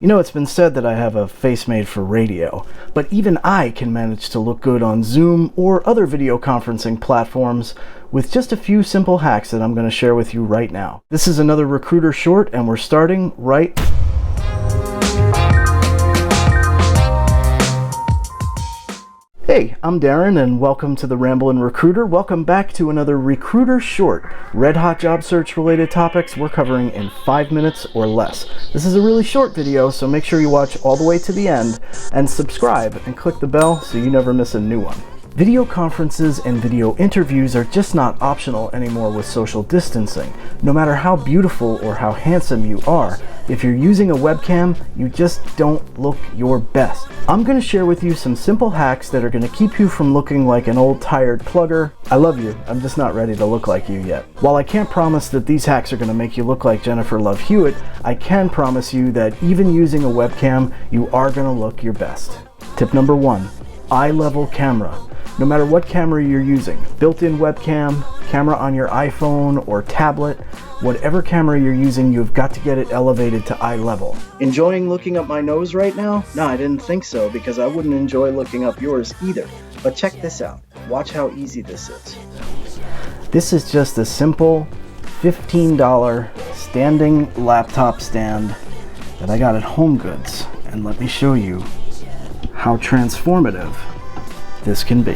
You know, it's been said that I have a face made for radio, but even I can manage to look good on Zoom or other video conferencing platforms with just a few simple hacks that I'm going to share with you right now. This is another Recruiter Short, and we're starting right now. Hey, I'm Darren, and welcome to the Ramblin' Recruiter. Welcome back to another Recruiter Short. Red hot job search related topics we're covering in 5 minutes or less. This is a really short video, so make sure you watch all the way to the end and subscribe and click the bell so you never miss a new one. Video conferences and video interviews are just not optional anymore with social distancing. No matter how beautiful or how handsome you are, if you're using a webcam, you just don't look your best. I'm going to share with you some simple hacks that are going to keep you from looking like an old tired plugger. I love you, I'm just not ready to look like you yet. While I can't promise that these hacks are going to make you look like Jennifer Love Hewitt, I can promise you that even using a webcam, you are going to look your best. Tip number 1, eye level camera. No matter what camera you're using, built-in webcam, camera on your iPhone or tablet, whatever camera you're using, you've got to get it elevated to eye level. Enjoying looking up my nose right now? No, I didn't think so, because I wouldn't enjoy looking up yours either. But check this out. Watch how easy this is. This is just a simple $15 standing laptop stand that I got at HomeGoods. And let me show you how transformative this can be.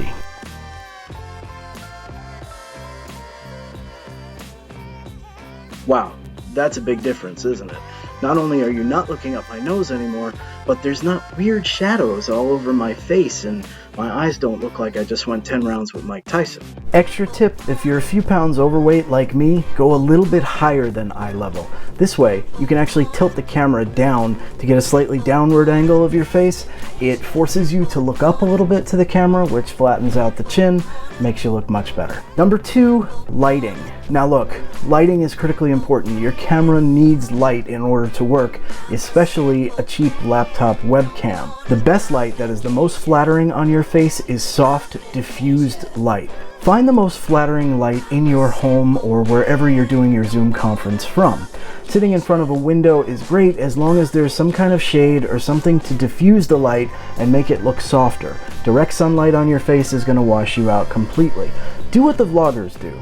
Wow, that's a big difference, isn't it? Not only are you not looking up my nose anymore, but there's not weird shadows all over my face, and my eyes don't look like I just went 10 rounds with Mike Tyson. Extra tip, if you're a few pounds overweight like me, go a little bit higher than eye level. This way, you can actually tilt the camera down to get a slightly downward angle of your face. It forces you to look up a little bit to the camera, which flattens out the chin, makes you look much better. Number 2, lighting. Now look, lighting is critically important. Your camera needs light in order to work, especially a cheap laptop webcam. The best light that is the most flattering on your face is soft, diffused light. Find the most flattering light in your home or wherever you're doing your Zoom conference from. Sitting in front of a window is great as long as there's some kind of shade or something to diffuse the light and make it look softer. Direct sunlight on your face is going to wash you out completely. Do what the vloggers do.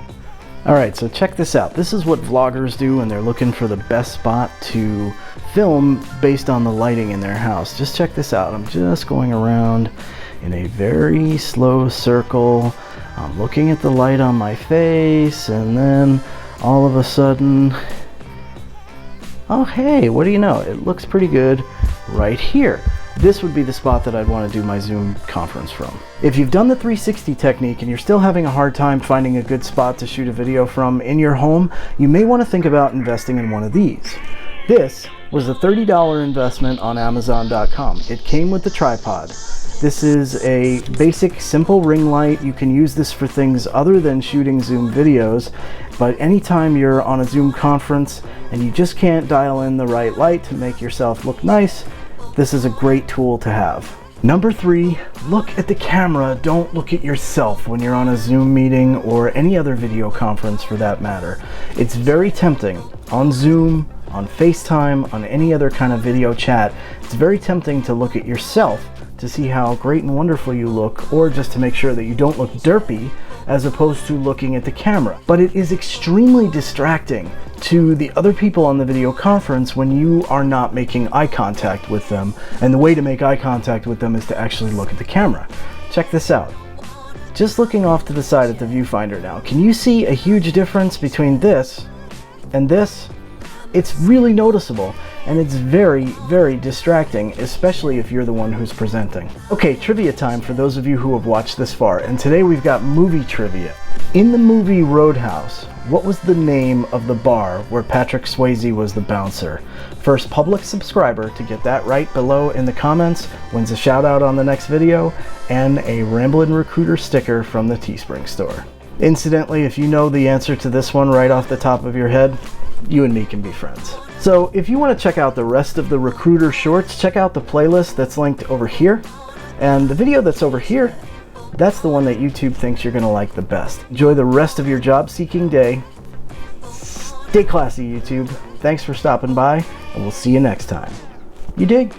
Alright, so check this out. This is what vloggers do when they're looking for the best spot to film based on the lighting in their house. Just check this out. I'm just going around in a very slow circle. I'm looking at the light on my face, and then all of a sudden, oh hey, what do you know? It looks pretty good right here. This would be the spot that I'd want to do my Zoom conference from. If you've done the 360 technique and you're still having a hard time finding a good spot to shoot a video from in your home, you may want to think about investing in one of these. This was a $30 investment on Amazon.com. It came with the tripod. This is a basic, simple ring light. You can use this for things other than shooting Zoom videos, but anytime you're on a Zoom conference and you just can't dial in the right light to make yourself look nice, this is a great tool to have. Number 3, look at the camera. Don't look at yourself when you're on a Zoom meeting or any other video conference for that matter. It's very tempting on Zoom, on FaceTime, on any other kind of video chat. It's very tempting to look at yourself to see how great and wonderful you look, or just to make sure that you don't look derpy, as opposed to looking at the camera. But it is extremely distracting to the other people on the video conference when you are not making eye contact with them. And the way to make eye contact with them is to actually look at the camera. Check this out. Just looking off to the side at the viewfinder now, can you see a huge difference between this and this? It's really noticeable, and it's very, very distracting, especially if you're the one who's presenting. Okay, trivia time for those of you who have watched this far, and today we've got movie trivia. In the movie Roadhouse, what was the name of the bar where Patrick Swayze was the bouncer? First public subscriber to get that right below in the comments wins a shout out on the next video and a Ramblin' Recruiter sticker from the Teespring store. Incidentally, if you know the answer to this one right off the top of your head, you and me can be friends. So if you want to check out the rest of the Recruiter Shorts, check out the playlist that's linked over here. And the video that's over here, that's the one that YouTube thinks you're going to like the best. Enjoy the rest of your job-seeking day. Stay classy, YouTube. Thanks for stopping by, and we'll see you next time. You dig?